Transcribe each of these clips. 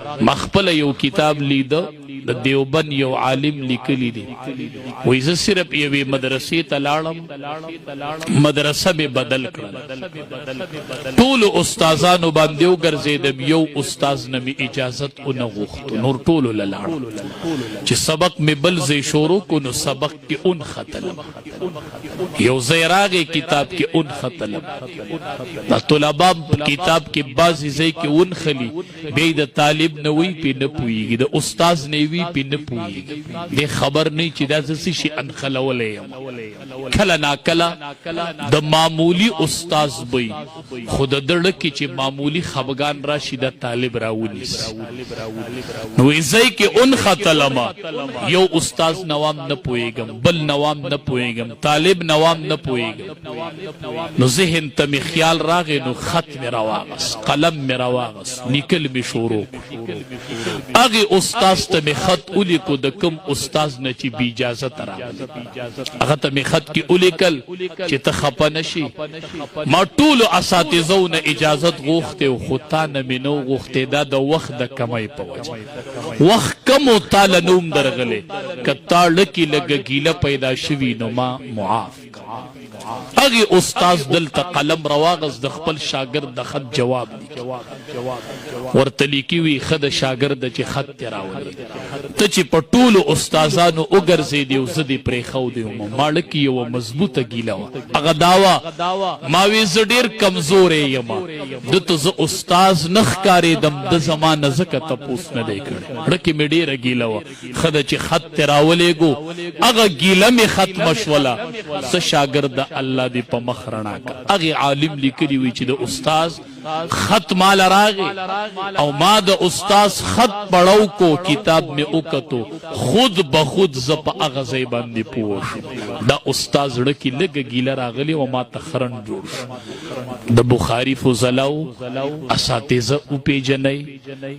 مخبل یو کتاب لیده د دیوبند یو عالم لیکلی دی وای زه صرف یوې مدرسې ته لاړم مدرسه مې بدل کړل ټولو استادانو باندې وګرځېدم یو استاد نه مې اجازت ونه غوښتو نور ټولو له لاړم چې سبق مې بل ځای شروع کو نو سبق کې ونختلم یو ځای راغی کتاب کې ونختلم د طلبا کتاب کې بعضې ځای کې ونخلي بیا د طالب نه وی پې نه پوهېږي د استاز نه وی پې نه پوهېږي دې خبر نه چې دا زه څه شي انخلولی یم کله ناکله د معمولي استاز بی خو د ده ړه کې چې معمولي خفګان راشي د طالب راونیسي نو ځای کې ونختلمه یو استاز نوام نه پوهېږم بل نوام نه پوهېږم طالب نوام نه پوهېږم نو ذهن ته مې خیال راغی نو خط مې راواغست قلم مې راواغست لیکل مې شروع هغې استاز ته مې خط ولیکو د کوم استاز نه چې بې اجازته راغلی هغه ته مې خط کې ولیکل چې ته خفه نه شي ما ټولو اساتذو نه اجازت غوښتې خو تا نه مې نه وغوښتې دا د وخت د کمی په وجه وخت کم و تا له نوم درغلی که تا ړه کې لږه ګیله پیدا شوي نو ما معاف هغې استاز دلته قلم راواغست د خپل شاګرد د خط جواب لیکي ورته لیکي وي ښه د شاګرده چې خط دې راولې ته چې په ټولو استازانو وګرځېدې او زه دې پرېښودی وم ما ړه کې یوه مضبوطه ګیله وه هغه دا وه ما وی زه ډېر کمزوری یم ده ته زه استاز نه ښکارېدم ده زما نه ځکه تپوس نه دی کړی ړه کې مې ډېره ګیله وه ښه ده چې خط دې راولېږو هغه ګیله مې ختمه شوله څه شاګرد الله دې په مخ رڼا کړه هغې عالم لیکلي وي چې د استاز خط مال راغی او ما د استاز خط پړو کو کتاب میں اوکتو خود بخود زه په هغه ځای باندې پوه شم دا استاز زړه کې لږه ګیله راغلې و ما ته خرن جوړ شو د بخاري فضلاو اساتذه وپېژنئ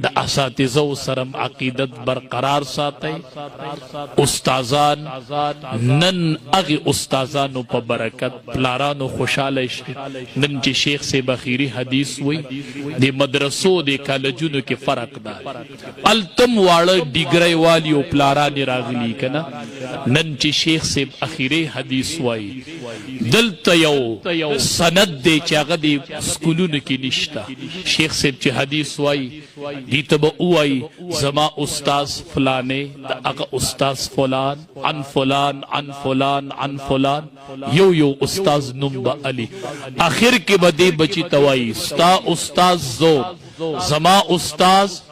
د اساتذو سره عقیدت برقرار ساتئ استازان نن هغې استازانو په برکت پلارانو خوشحاله شي نن چې شیخ صاحب اخیري حدیث وی د مدرسو د کالجونو کې فرق ده التم واړه ډیګری والی او پلارانې راغلي که نه نن چې شیخ صاحب اخیری حدیث وایي دلته یو سند دی چې هغه د سکولونو کې نشته شیخ صاحب چې حدیث وایي دې ته به ووایي زما استاز فلانې د هغه استاز فلان عن فلان عن فلان عن فلان یو استاز نوم به علي آخر کې به دې بچي ته وایي ستا استاز زو زما استاز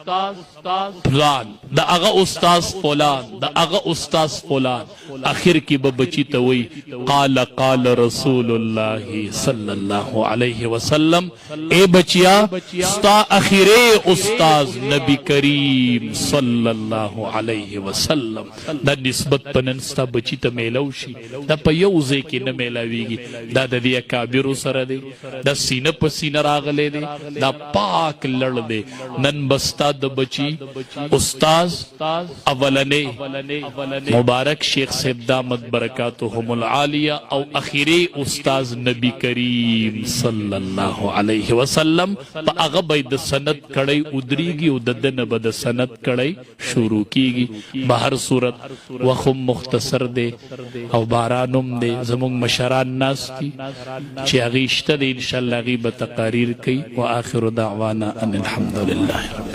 فلان د هغه استاز فلان د هغه استاز فلان آخر کې به بچي ته وایي قال رسول الله صلی الله علیه وسلم اے بچیا ستا اخیری استاز نبی کریم صلی الله علیه وسلم دا نسبت په نن ستا بچي ته میلو شي دا په یو ځای کې نه میلاویږي دا د دې اکابرو سره دی دا سینه په سینه راغلی دی دا پاک لړ دی نن بستا د بچی استاز اولنی مبارک شیخ صاحب دامت برکاتهم العالیہ او اخیری استاز نبی کریم صلی اللہ علیہ وسلم پا اغا بای د سند کڑی ادریگی او ددن با د سند کڑی شروع کیگی بہر صورت وخم مختصر دے او بارانم دے زمونگ مشران ناس کی چی اغیشتا دے انشاءاللہ غیب تقاریر کی و آخر دعوانا ان الحمدللہ